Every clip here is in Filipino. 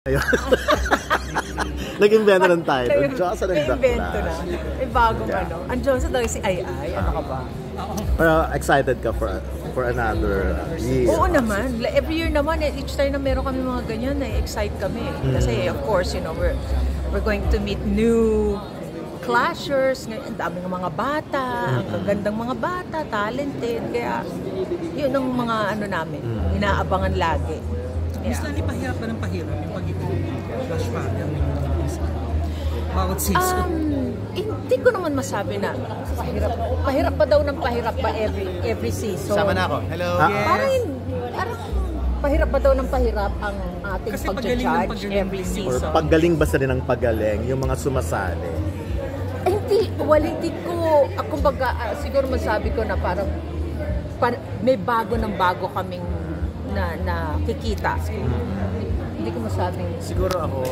Ayun. Nag-invento ng title. Diyosa ng The Nag-invento na. Clash. May bagong ano. Ang Diyosa daw si Ay. Ano ka ba? Pero excited ka for another year? Oo naman. Every year naman, each time na meron kami mga ganyan, excite kami. Kasi of course, you know, we're going to meet new clashers. Ang daming mga bata, ang kagandang mga bata, talented. Kaya yun ang mga ano namin, inaabangan lagi. Mas lali pahirap ba ng pahirap yung pagiging Clash Family ng bawat season? Hindi ko naman masabi na pahirap pa daw ng pahirap pa every season. Sama na ako. Hello. Parang pahirap ba daw ng pahirap ang ating Kasi pag-judge every Or season? paggaling ba sila ng pagaling yung mga sumasali? Hindi ko, kumbaga, siguro masabi ko na parang may bago ng bago kaming na kikita. Hindi ko masabing. Siguro ako,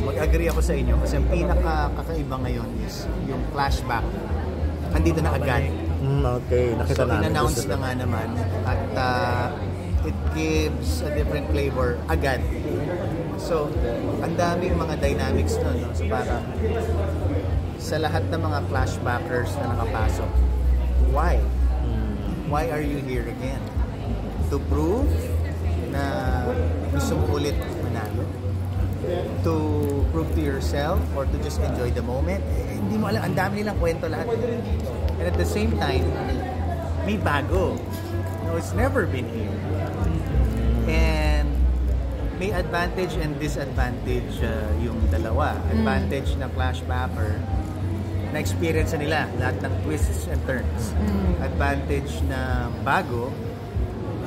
mag-agree ako sa inyo kasi ang pinaka-kakaiba ngayon is yung flashback. Andito na agad. Okay, nakita So, namin. in-announce na nga naman at it gives a different flavor agad. So, ang daming mga dynamics nun. No? So, parang sa lahat ng mga flashbackers na nakapasok, why? Why are you here again? To prove na gusto mo ulit manalo? To prove to yourself or to just enjoy the moment? Hindi mo alam, ang dami nilang kwento lahat. And at the same time, may bago. No, it's never been here. And may advantage and disadvantage yung dalawa. Advantage ng flashbacker, na-experience nila lahat ng twists and turns. Advantage na bago,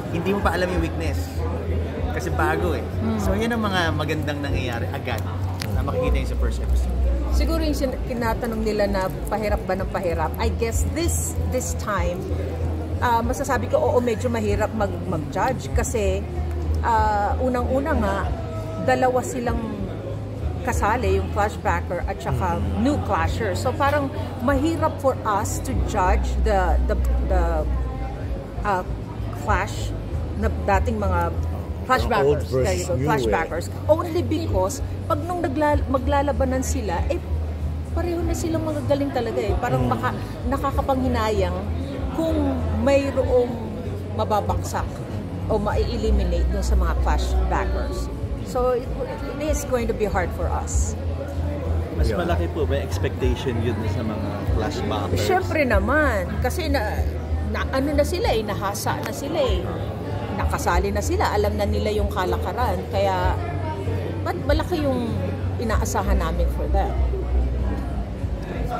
hindi mo pa alam yung weakness. Kasi bago eh. So yun ang mga magandang nangyayari agad na makikita yung sa first episode. Siguro yung kinatanong nila na pahirap ba ng pahirap, I guess this time, masasabi ko oo medyo mahirap mag-judge kasi unang-una nga, dalawa silang kasali, yung flashbacker at saka new clasher. So parang mahirap for us to judge the clash na dating mga flashbackers. Flashbackers. Only because pag nung maglalabanan sila, pareho na silang magagaling talaga eh. Parang nakakapanghinayang kung mayroong mababaksak o ma-eliminate dun sa mga flashbackers. So it is going to be hard for us. Mas malaki po ba expectation yun sa mga flashbackers? Siyempre naman. Kasi ano na sila eh, nahasa na sila eh. Nakasali na sila, alam na nila yung kalakaran. Kaya, malaki yung inaasahan namin for them.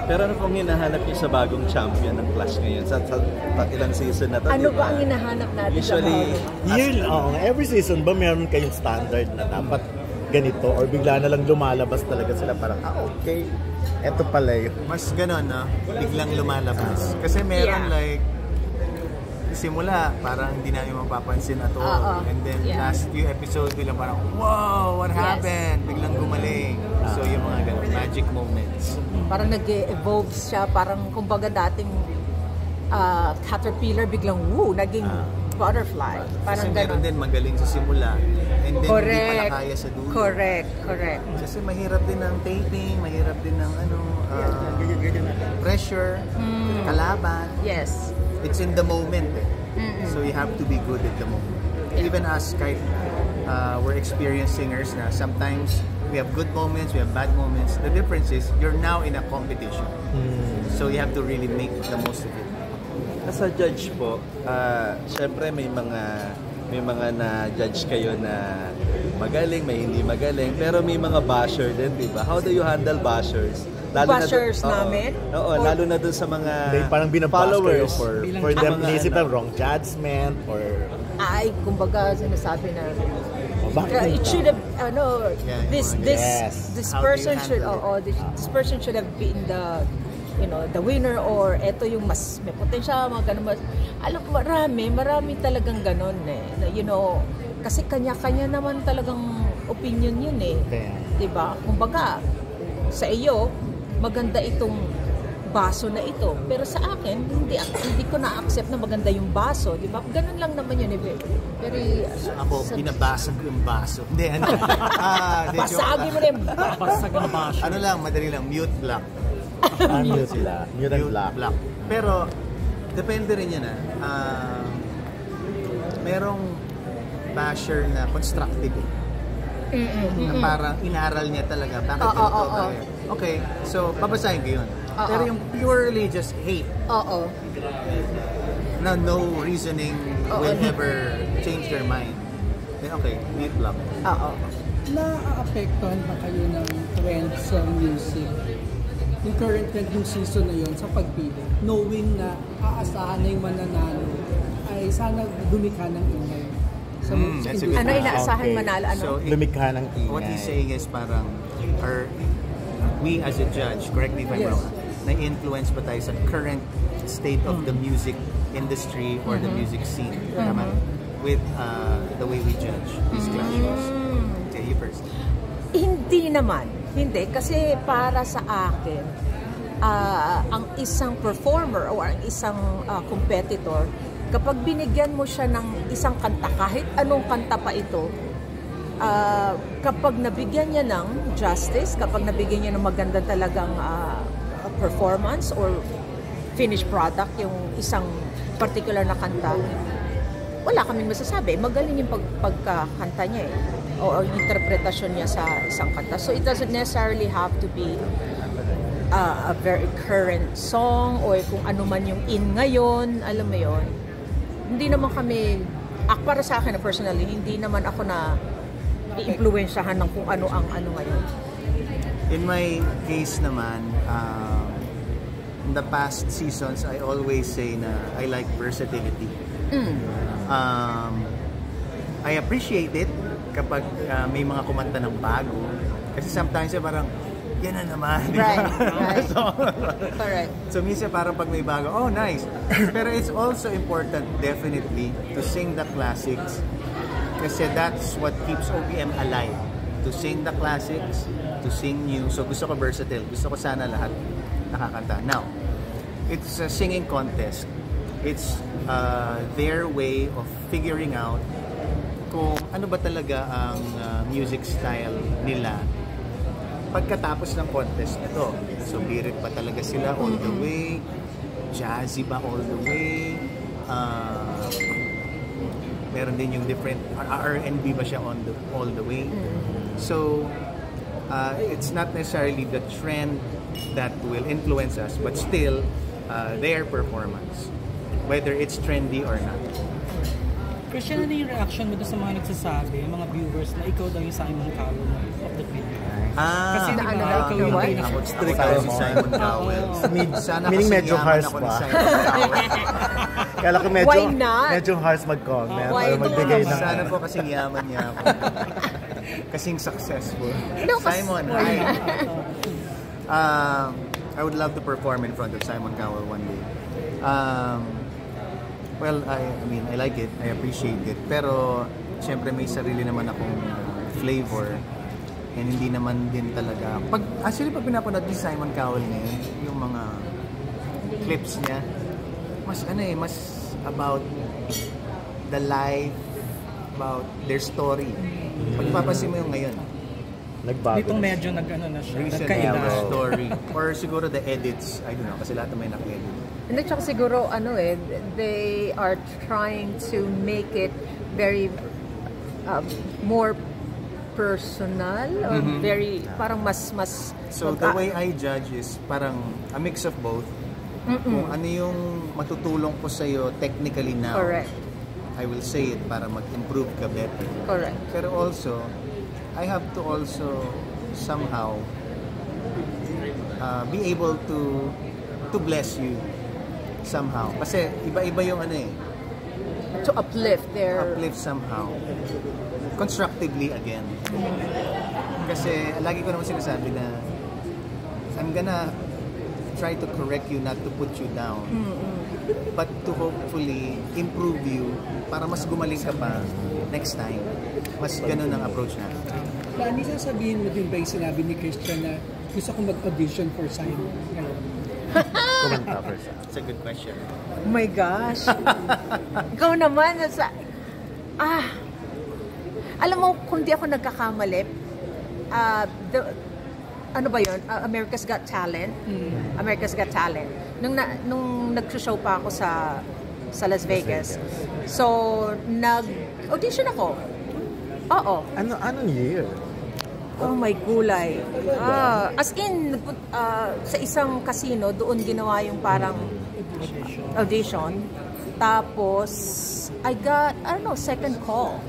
Pero ano pong hinahanap niyo sa bagong champion ng Clash ngayon? Sa ilang season na to? Ano ba ang hinahanap natin usually, sa Year, every season ba meron kayong standard na dapat ganito? Or bigla na lang lumalabas talaga sila parang, okay, eto pala yun. Mas ganon na, biglang lumalabas. Kasi meron like, simula, parang hindi namin mapapansin at all. And then, last few episodes, bilang parang, wow, what happened? Biglang gumaling. So, yung mga ganun, magic moments. Parang nag-evolve siya, parang kumbaga dating caterpillar, biglang, naging butterfly. Parang kasi meron din magaling sa simula. And then, hindi pala kaya sa dulo. Correct. Kasi mahirap din ng taping, mahirap din ng pressure, kalaban. Yes. It's in the moment eh. So you have to be good at the moment. Even us, kahit we're experienced singers na, sometimes we have good moments, we have bad moments. The difference is, you're now in a competition. So you have to really make the most of it. As a judge po, syempre may mga na-judge kayo na magaling, may hindi magaling, pero may mga basher din, di ba? How do you handle bashers? Bashers namin? Oo, lalo na dun sa mga parang followers for them, inisip na wrong judgment or... Ay, kumbaga sinasabi na bakit it should have this person should have been the winner, or eto yung mas may potential, mga ganun. Alam ko, marami talagang ganun eh. Kasi kanya-kanya naman talagang opinion yun eh. Diba? Kumbaga, sa iyo, maganda itong baso na ito. Pero sa akin, hindi ko na-accept na maganda yung baso. Di ba? Ganun lang naman yun. Very, Ako, binabasag ko yung baso. Hindi, ano. basagin mo rin. Basag ang baso. Ano lang, madali lang, mute black. Mute sila. Mute and black. Pero, depende rin yan merong basher na constructive. Na parang inaral niya talaga. Bakit ganito? Okay, so babasahin ko yun. Pero yung purely just hate. Na no reasoning will ever change their mind. Then okay, mute lang. Naaapektuhan ba kayo ng trend sa music? Yung current trend yung season na yun sa pagpili, knowing na aasahan na yung mananalo ay sana lumikha ng ingay sa that's a industry. good Ano inaasahan Okay. manalo? Ano? So, Lumikha ng ingay. what he's saying is parang, we as a judge, correct me if I'm wrong, na-influence ba tayo sa current state of the music industry or the music scene? Tama? With the way we judge these clashes. Okay, you first. Hindi naman. Hindi. Kasi para sa akin, ang isang performer o ang isang competitor, kapag binigyan mo siya ng isang kanta, kahit anong kanta pa ito, kapag nabigyan niya ng justice, kapag nabigyan niya ng maganda talagang performance or finished product, yung isang particular na kanta, wala kaming masasabi. Magaling yung pagkakanta niya o yung interpretasyon niya sa isang kanta. So it doesn't necessarily have to be a very current song o kung ano man yung in ngayon, alam mo yon. Hindi naman kami, para sa akin personally, hindi naman ako na i-influensyahan ng kung ano ang ano ngayon. In my case naman, in the past seasons, I always say na I like versatility. I appreciate it kapag may mga kumanta ng bago. Kasi sometimes parang, yan na naman. Right. So, Correct. so minsan parang pag may bago, oh nice. Pero it's also important definitely to sing the classics kasi that's what keeps OPM alive. To sing the classics, to sing new. So gusto ko versatile. Gusto ko sana lahat nakakanta. Now, it's a singing contest. It's their way of figuring out kung ano ba talaga ang music style nila pagkatapos ng contest nito. So, birit ba talaga sila all the way? Jazzy ba all the way? Meron din yung different R&B ba siya all the way? So, it's not necessarily the trend that will influence us, but still, their performance, whether it's trendy or not. Christian, ano yung reaction mo doon sa mga nagsasabi, mga viewers, na ikaw daw yung Simon Cowell of the Philippines? Kasi di ba, ikaw yung Ako si Simon Cowell. Sana Meaning kasi medyo yaman harsh ako pa. ni Simon Cowell. Kala ko Why not? medyo harsh mag-comment Why or magbigay ng... Sana po kasing yaman niya ako. Kasing successful. No, Simon, hi. I would love to perform in front of Simon Cowell one day. Well, I mean, I like it. I appreciate it. Pero, syempre may sarili naman akong flavor. And hindi naman din talaga. Actually, pag pinapanood ni Simon Cowell ngayon, yung mga clips niya, mas about the life, about their story. Pagpapasin mo yung ngayon. Nagbago. Ditong medyo na siya, Recent nagkaiba. story. Or siguro the edits. I don't know, kasi lahat may naka-edit. Hindi, tsaka siguro, they are trying to make it very more personal or very, parang mas So the way I judge is parang a mix of both. Kung ano yung matutulong ko sa'yo technically now, correct. I will say it para mag-improve ka better. Correct. Pero also, I have to also somehow be able to bless you somehow. Kasi iba-iba yung To uplift their... uplift somehow. Constructively again. Kasi lagi ko naman sinasabi na I'm gonna try to correct you, not to put you down. But to hopefully improve you para mas gumaling ka pa next time. Mas ganun ang approach natin. Lani, sasabihin mo din ba yung sinabi ni Christian na gusto kong mag-audition for Simon? Ganun. kumanta first? It's a good question. Oh my gosh. Ikaw naman, alam mo, kung di ako nagkakamali, ano ba yun? America's Got Talent. America's Got Talent. Nung nag-show pa ako sa Las Vegas. So, nag-audition ako. Oo. Anong year? Oh my gulay. As in, sa isang casino, doon ginawa yung parang audition. Tapos, I got, second call.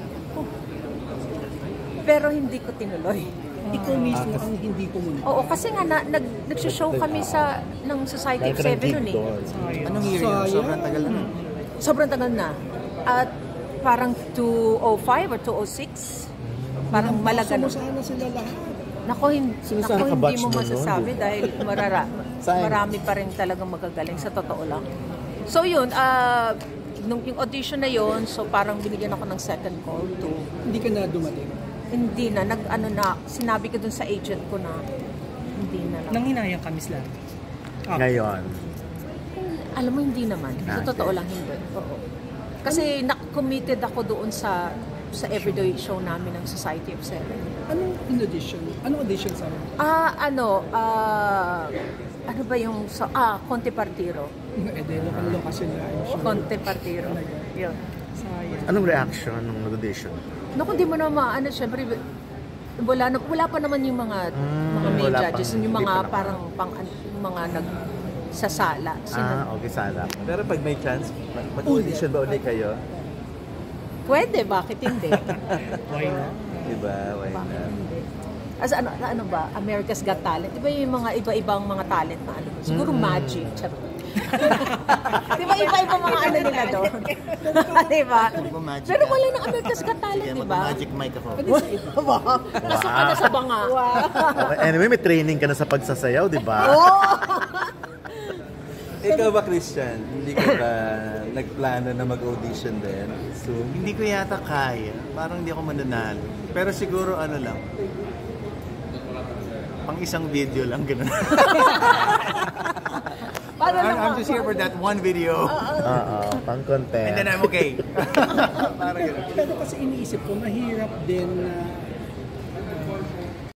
Pero hindi ko tinuloy. Ikaw mismo ang hindi pumunta. Oo, kasi nga nag-show kami ng Society of Seven nun eh. Anong year yun? Sobrang tagal na. Sobrang tagal na. At parang 205 or 206. Parang malaga na. Sana sila lahat. Nako, hindi mo masasabi dahil marami pa rin talagang magagaling sa totoo lang. So yun, nung yung audition na yun, so parang binigyan ako ng second call to. Hindi ka na dumating? Hindi na, sinabi ko dun sa agent ko na hindi na lang. Nang hinayang kami sila. Ngayon. Alam mo, hindi naman. Sa totoo lang, hindi. Oo. Kasi committed ako doon sa everyday show namin ng Society of Seven. Anong audition? Anong audition sa amin? Ano ba yung Conte Partiro. Local lokasyon na. Conte Partiro. Yun. Anong reaction ng audition? Naku, hindi mo naman, syempre, wala pa naman yung mga main judges, yung mga parang yung mga nagsasala. Okay, sala. Pero pag may chance, mag-audition ba ulit kayo? Pwede, bakit hindi? Why not? Diba? Why Bakit not? hindi? As ano ba, America's Got Talent? Diba yung mga iba-ibang mga talent na ano? Siguro magic. Diba iba-ibang mga ano nila doon? Diba? Pero wala ng America's Got Talent, Sige, diba? mag-magic mic ako. Pasok ka na sa banga. Okay, anyway, may training ka na sa pagsasayaw, di ba? Ikaw ba, Christian? Hindi ka ba nagplano na mag-audition din? So, Hindi ko yata kaya. Parang hindi ako mananalo. Pero siguro lang. Pang isang video lang, gano'n. I'm just here for that one video. Pang content. And then I'm okay. Parang gano'n. Pero kasi iniisip ko, mahirap din na